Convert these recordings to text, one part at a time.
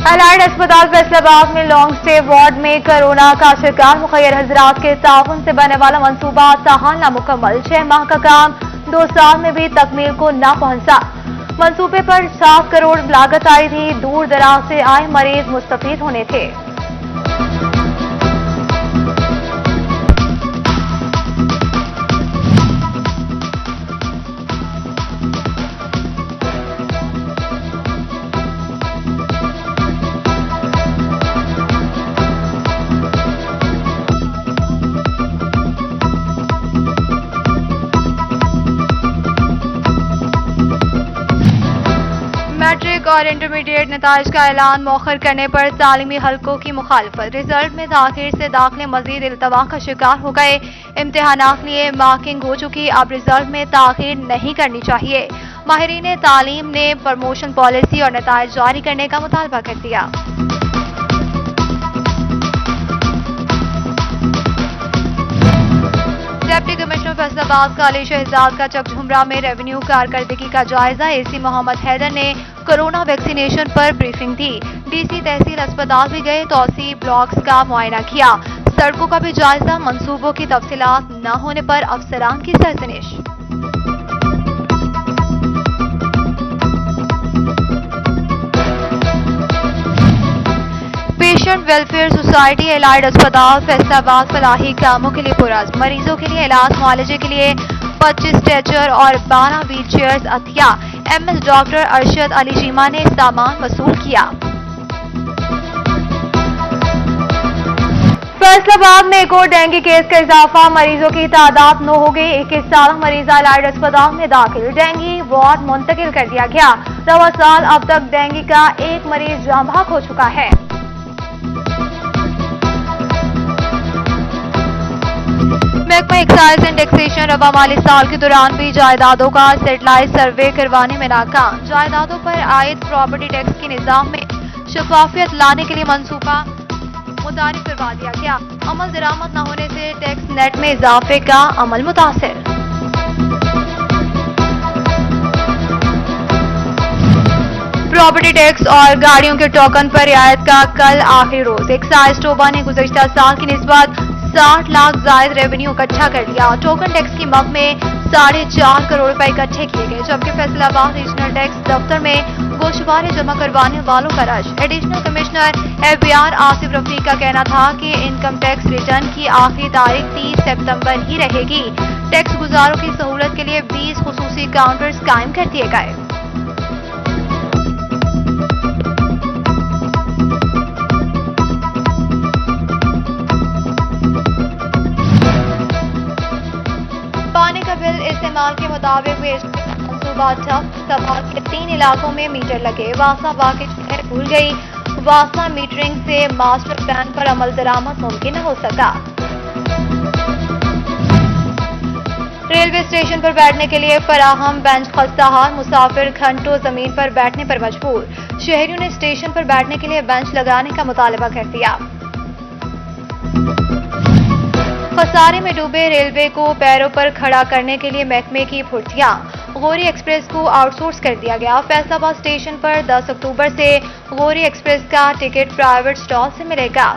Allied अस्पताल फैसलाबाद में long stay ward में कोरोना का शिकार मुखैर हजरात के ताउन से बनने वाला मंसूबा ताहाल नामुकम्मल। 6 माह का काम 2 साल में भी तकमील को न पहुंचा। मंसूबे पर 7 करोड़ लागत आई थी। दूर दराज से आए मरीज मुस्तफीद होने थे। मैट्रिक और इंटरमीडिएट नताइज का ऐलान मौखर करने पर तालीमी हलकों की मुखालफत। रिजल्ट में ताखीर से दाखिले मजीद इल्तवा का शिकार हो गए। इम्तिहानात लिए मार्किंग हो चुकी, अब रिजल्ट में ताखीर नहीं करनी चाहिए। माहिरीन तालीम ने प्रमोशन पॉलिसी और नताइज जारी करने का मुतालबा कर दिया। डिप्टी कमिश्नर फैसलाबाद का अली शहजाद का चकझुमरा में रेवेन्यू कारकर्दगी का जायजा। एसी मोहम्मद हैदर ने कोरोना वैक्सीनेशन पर ब्रीफिंग दी। डीसी तहसील अस्पताल भी गए, तौसी ब्लॉक्स का मुआयना किया। सड़कों का भी जायजा। मंसूबों की तफसीलात न होने पर अफसरान की सरजनिश। पेशेंट वेलफेयर सोसाइटी एलाइड अस्पताल फैसलाबाद फलाही कामों के लिए पुरस्कार। मरीजों के लिए इलाज मुआलजे के लिए 25 स्ट्रेचर और 12 व्हील चेयर्स अतिया। एमएस डॉक्टर अरशद अली चीमा ने सामान वसूल किया। फैसलाबाद में एक और डेंगू केस का इजाफा। मरीजों की तादाद 9 हो गई। 21 साल मरीज एलाइड अस्पताल में दाखिल। डेंगू वार्ड मुंतकिल कर दिया गया। रवा साल अब तक डेंगू का 1 मरीज जाँ बहक हो चुका है। महकमा एक्साइज एंड टैक्सेशन रवा माली साल के दौरान भी जायदादों का सेटेलाइट सर्वे करवाने में नाकाम। जायदादों पर आयद प्रॉपर्टी टैक्स के निजाम में शफाफियत लाने के लिए मंसूबा मुतारिफ करवा दिया गया। अमल दरामद न होने से टैक्स नेट में इजाफे का अमल मुतासिर। प्रॉपर्टी टैक्स और गाड़ियों के टोकन पर रियायत का कल आखिरी रोज। एक्साइज टोबा ने गुज़श्ता साल की निस्बत 60 लाख जायद रेवेन्यू इकट्ठा कर लिया। टोकन टैक्स की मद में 4.5 करोड़ रुपए इकट्ठे किए गए, जबकि फैसलाबाद रीजनल टैक्स दफ्तर में गोशवारे जमा करवाने वालों का rush. Additional commissioner FBR Asif Rafiq का कहना था कि इनकम टैक्स रिटर्न की आखिरी तारीख 30 सितंबर ही रहेगी। टैक्स गुजारों की सहूलत के लिए 20 खुसूसी काउंटर्स कायम कर दिए गए। पानी का बिल इस्तेमाल के मुताबिक मंसूबा ठप। सभा के 3 इलाकों में मीटर लगे। वासा बाकी शहर भूल गई। वासा मीटरिंग से मास्टर प्लान पर अमल दरामद मुमकिन हो सका। रेलवे स्टेशन पर बैठने के लिए फराहम बेंच खस्ताहाल। मुसाफिर घंटों जमीन पर बैठने पर मजबूर। शहरियों ने स्टेशन पर बैठने के लिए बेंच लगाने का मुतालबा कर दिया। खसारे में डूबे रेलवे को पैरों पर खड़ा करने के लिए महकमे की फुर्तियां। गौरी एक्सप्रेस को आउटसोर्स कर दिया गया। फैसलाबाद स्टेशन पर 10 अक्टूबर से गौरी एक्सप्रेस का टिकट प्राइवेट स्टॉल से मिलेगा।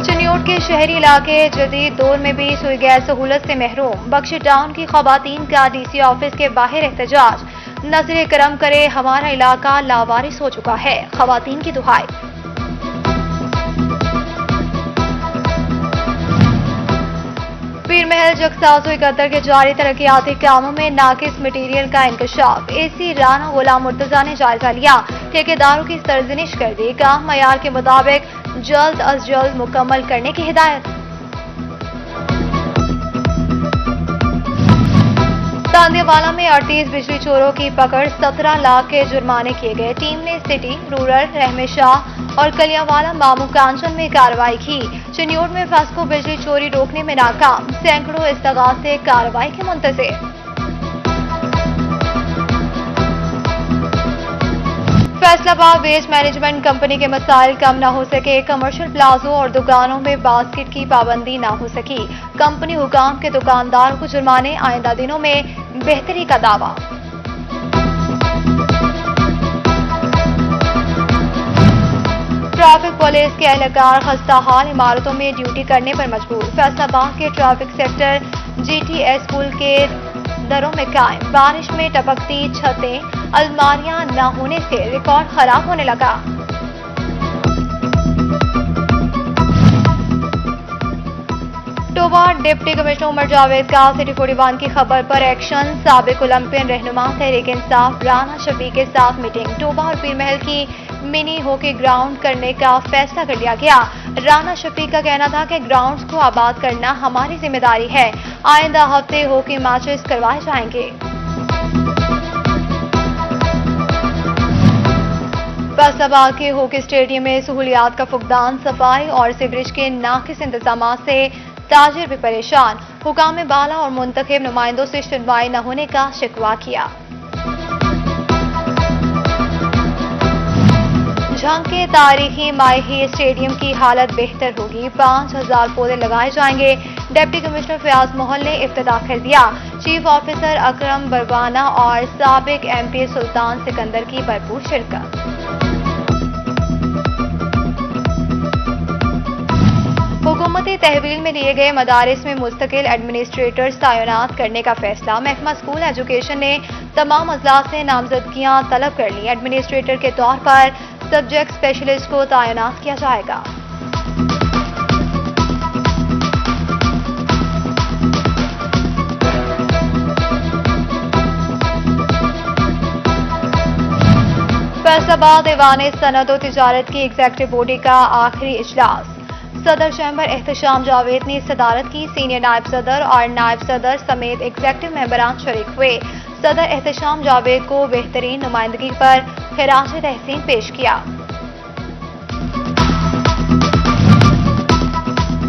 चनियोट के शहरी इलाके जदीद दौर में भी सुई गैस सहूलत से महरूम। बख्शी टाउन की खवातीन का डीसी ऑफिस के बाहर एहतजाज। नजरे करम करे, हमारा इलाका लावारिस हो चुका है। खवातीन की दुहाई। पीर महल जगसासो 71 के जारी तरक्याती कामों में नाकिस मटीरियल का इंकशाफ। एसी राना गुलाम मुर्तजा ने जायजा लिया। ठेकेदारों की सरजनिश कर दी। काम मयार के मुताबिक जल्द अज जल्द मुकम्मल करने की हिदायत। तांदियावाला में 38 बिजली चोरों की पकड़। 17 लाख के जुर्माने किए गए। टीम ने सिटी, रूरल, रहमेशाह और कलियावाला मामू कांचन में कार्रवाई की। चनियोट में फास्को बिजली चोरी रोकने में नाकाम। सैकड़ों इस्तगासे कार्रवाई के मुंतज़िर। फैसलाबाद वेस्ट मैनेजमेंट कंपनी के मसाइल कम न हो सके। कमर्शियल प्लाजों और दुकानों में बास्केट की पाबंदी न हो सकी। कंपनी हुकाम के दुकानदारों को जुर्माने। आइंदा दिनों में बेहतरी का दावा। ट्रैफिक पुलिस के एहलकार खस्ताहाल इमारतों में ड्यूटी करने पर मजबूर। फैसलाबाद के ट्रैफिक सेक्टर GTS स्कूल के दरों में कायम बारिश में टपकती छतें, अलमारियां न होने से रिकॉर्ड खराब होने लगा। टोबा डिप्टी कमिश्नर उमर जावेद का सिटी 41 की खबर पर एक्शन। साबिक ओलंपियन रहनुमा तहरीक इंसाफ राना शफी के साथ मीटिंग। टोबा और पीरमहल की मिनी हॉकी ग्राउंड करने का फैसला कर लिया गया। राना शफी का कहना था कि ग्राउंड्स को आबाद करना हमारी जिम्मेदारी है। आइंदा हफ्ते हॉकी मैचेस करवाए जाएंगे। फैसलाबाद के हॉकी स्टेडियम में सहूलियात का फुकदान, सफाई और सीवरेज के नाकिस इंतजाम से ताजिर भी परेशान। हुकाम बाला और मुंतखब नुमाइंदों से सुनवाई न होने का शिकवा किया। झंग के तारीखी माही स्टेडियम की हालत बेहतर होगी। 5000 पौधे लगाए जाएंगे। डिप्टी कमिश्नर फयाज मोहल ने इफ्तिताह कर दिया। चीफ ऑफिसर अकरम बरवाना और साबिक MP सुल्तान सिकंदर की भरपूर शिरकत। हुकूमती तहवील में लिए गए मदारिस में मुस्तकिल एडमिनिस्ट्रेटर्स तैनात करने का फैसला। महकमा स्कूल एजुकेशन ने तमाम अजला से नामजदगियां तलब कर ली। एडमिनिस्ट्रेटर के तौर पर सब्जेक्ट स्पेशलिस्ट को तैनात किया जाएगा। फैसलाबाद ऐवान सनअत और तिजारत की एग्जीक्यूटिव बॉडी का आखिरी इजलास। सदर चैम्बर एहतशाम जावेद ने सदारत की। सीनियर नायब सदर और नायब सदर समेत एग्जीक्यूटिव मेंबरान शरीक हुए। सदर एहतशाम जावेद को बेहतरीन नुमाइंदगी पर खिराज तहसीन पेश किया।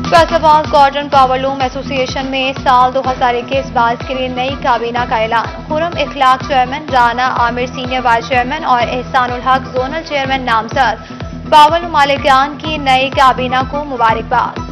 फैसलाबाद कॉटन पावरलूम एसोसिएशन में साल 2021-22 के लिए नई काबीना का ऐलान। Khurram Ikhlaq chairman, Rana Aamir senior vice chairman और एहसानुल हक जोनल चेयरमैन नामजद। पावरलूम मालिकान की नई काबीना को मुबारकबाद।